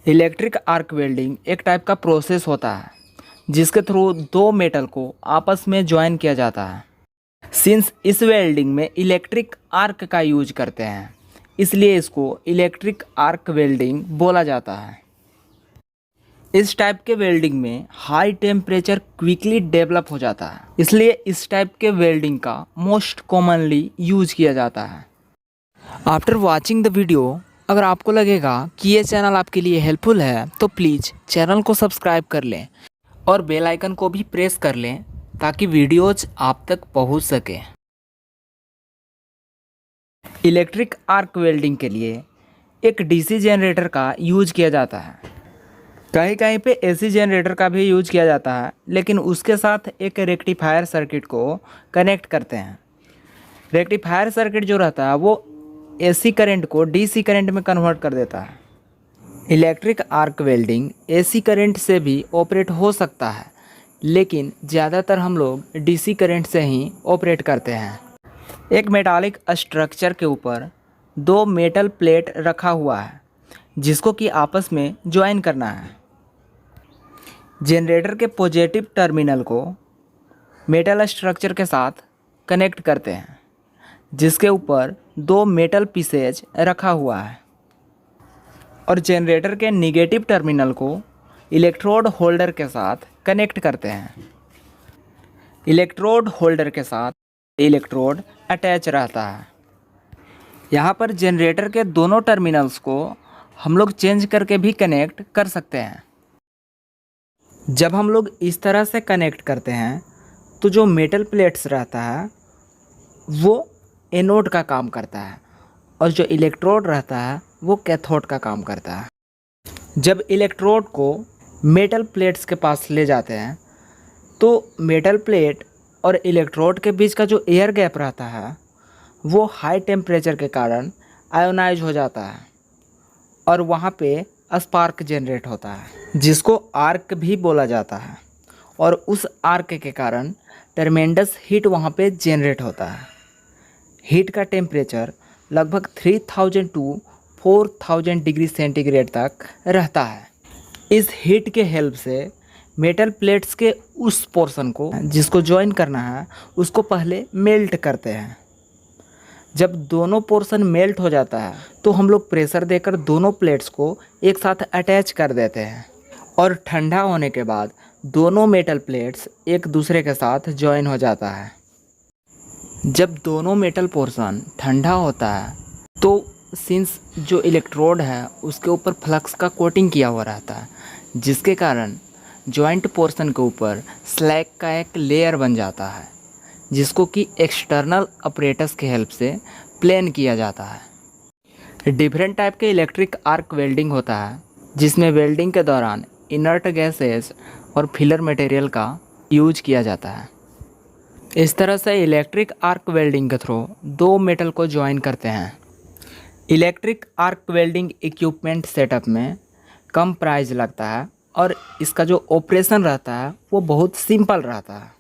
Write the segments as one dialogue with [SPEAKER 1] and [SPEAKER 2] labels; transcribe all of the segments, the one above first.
[SPEAKER 1] Electric arc welding एक type का process होता है जिसके थ्रू दो मेटल को आपस में ज्वाइन किया जाता है। सिंस इस वेल्डिंग में इलेक्ट्रिक आर्क का यूज करते हैं, इसलिए इसको इलेक्ट्रिक आर्क वेल्डिंग बोला जाता है। इस टाइप के वेल्डिंग में हाई टेम्परेचर क्विकली डेवलप हो जाता है, इसलिए इस टाइप के वेल्डिंग का मोस्ट कॉमनली यूज किया जाता है। आफ्टर वॉचिंग द वीडियो, अगर आपको लगेगा कि ये चैनल आपके लिए हेल्पफुल है तो प्लीज़ चैनल को सब्सक्राइब कर लें और बेल आइकन को भी प्रेस कर लें ताकि वीडियोज आप तक पहुंच सके। इलेक्ट्रिक आर्क वेल्डिंग के लिए एक डीसी जनरेटर का यूज किया जाता है। कहीं कहीं पे एसी जनरेटर का भी यूज किया जाता है, लेकिन उसके साथ एक रेक्टिफायर सर्किट को कनेक्ट करते हैं। रेक्टिफायर सर्किट जो रहता है वो एसी करंट को डीसी करंट में कन्वर्ट कर देता है। Electric arc welding AC current से भी ऑपरेट हो सकता है, लेकिन ज़्यादातर हम लोग डीसी करंट से ही ऑपरेट करते हैं। एक मेटालिक स्ट्रक्चर के ऊपर दो मेटल प्लेट रखा हुआ है जिसको कि आपस में ज्वाइन करना है। जनरेटर के पॉजिटिव टर्मिनल को मेटल स्ट्रक्चर के साथ कनेक्ट करते हैं जिसके ऊपर दो मेटल पीसेज रखा हुआ है, और जनरेटर के निगेटिव टर्मिनल को इलेक्ट्रोड होल्डर के साथ कनेक्ट करते हैं। इलेक्ट्रोड होल्डर के साथ इलेक्ट्रोड अटैच रहता है। यहाँ पर जनरेटर के दोनों टर्मिनल्स को हम लोग चेंज करके भी कनेक्ट कर सकते हैं। जब हम लोग इस तरह से कनेक्ट करते हैं तो जो मेटल प्लेट्स रहता है वो एनोड का काम करता है और जो इलेक्ट्रोड रहता है वो कैथोड का काम करता है। जब इलेक्ट्रोड को मेटल प्लेट्स के पास ले जाते हैं तो मेटल प्लेट और इलेक्ट्रोड के बीच का जो एयर गैप रहता है वो हाई टेम्परेचर के कारण आयोनाइज हो जाता है और वहाँ पे स्पार्क जनरेट होता है जिसको आर्क भी बोला जाता है, और उस आर्क के कारण ट्रमेंडस हीट वहाँ पे जनरेट होता है। हीट का टेम्परेचर लगभग 3000 टू 4000 डिग्री सेंटीग्रेड तक रहता है। इस हीट के हेल्प से मेटल प्लेट्स के उस पोर्शन को जिसको ज्वाइन करना है उसको पहले मेल्ट करते हैं। जब दोनों पोर्शन मेल्ट हो जाता है तो हम लोग प्रेशर देकर दोनों प्लेट्स को एक साथ अटैच कर देते हैं, और ठंडा होने के बाद दोनों मेटल प्लेट्स एक दूसरे के साथ ज्वाइन हो जाता है। जब दोनों मेटल पोर्शन ठंडा होता है तो सिंस जो इलेक्ट्रोड है उसके ऊपर फ्लक्स का कोटिंग किया हुआ रहता है, जिसके कारण जॉइंट पोर्शन के ऊपर स्लैग का एक लेयर बन जाता है जिसको कि एक्सटर्नल अपरेटस के हेल्प से प्लेन किया जाता है। डिफरेंट टाइप के इलेक्ट्रिक आर्क वेल्डिंग होता है जिसमें वेल्डिंग के दौरान इनर्ट गैसेस और फिलर मटेरियल का यूज किया जाता है। इस तरह से इलेक्ट्रिक आर्क वेल्डिंग के थ्रू दो मेटल को ज्वाइन करते हैं। Electric arc welding equipment setup में कम प्राइस लगता है और इसका जो ऑपरेशन रहता है वो बहुत सिंपल रहता है।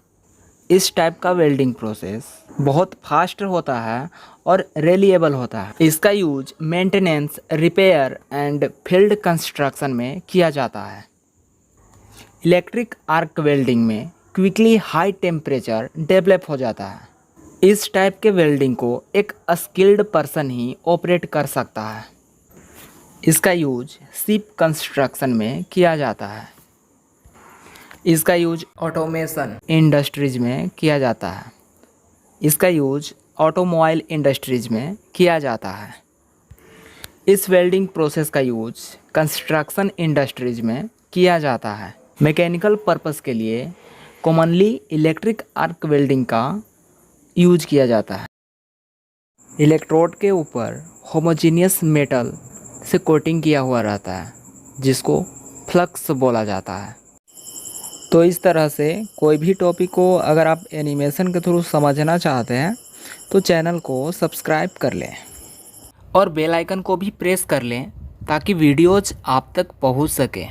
[SPEAKER 1] इस टाइप का वेल्डिंग प्रोसेस बहुत फास्ट होता है और रिलायबल होता है। इसका use maintenance, repair and field construction में किया जाता है। इलेक्ट्रिक आर्क वेल्डिंग में क्विकली हाई टेम्परेचर डेवलप हो जाता है। इस टाइप के वेल्डिंग को एक स्किल्ड पर्सन ही ऑपरेट कर सकता है। इसका यूज शिप कंस्ट्रक्शन में किया जाता है। इसका यूज ऑटोमेशन इंडस्ट्रीज में किया जाता है। इसका यूज ऑटोमोबाइल इंडस्ट्रीज में किया जाता है। इस वेल्डिंग प्रोसेस का यूज कंस्ट्रक्शन इंडस्ट्रीज में किया जाता है। मैकेनिकल पर्पस के लिए कॉमनली इलेक्ट्रिक आर्क वेल्डिंग का यूज किया जाता है। इलेक्ट्रोड के ऊपर होमोजीनियस मेटल से कोटिंग किया हुआ रहता है जिसको फ्लक्स बोला जाता है। तो इस तरह से कोई भी टॉपिक को अगर आप एनिमेशन के थ्रू समझना चाहते हैं तो चैनल को सब्सक्राइब कर लें और बेल आइकन को भी प्रेस कर लें ताकि वीडियोज आप तक पहुंच सके।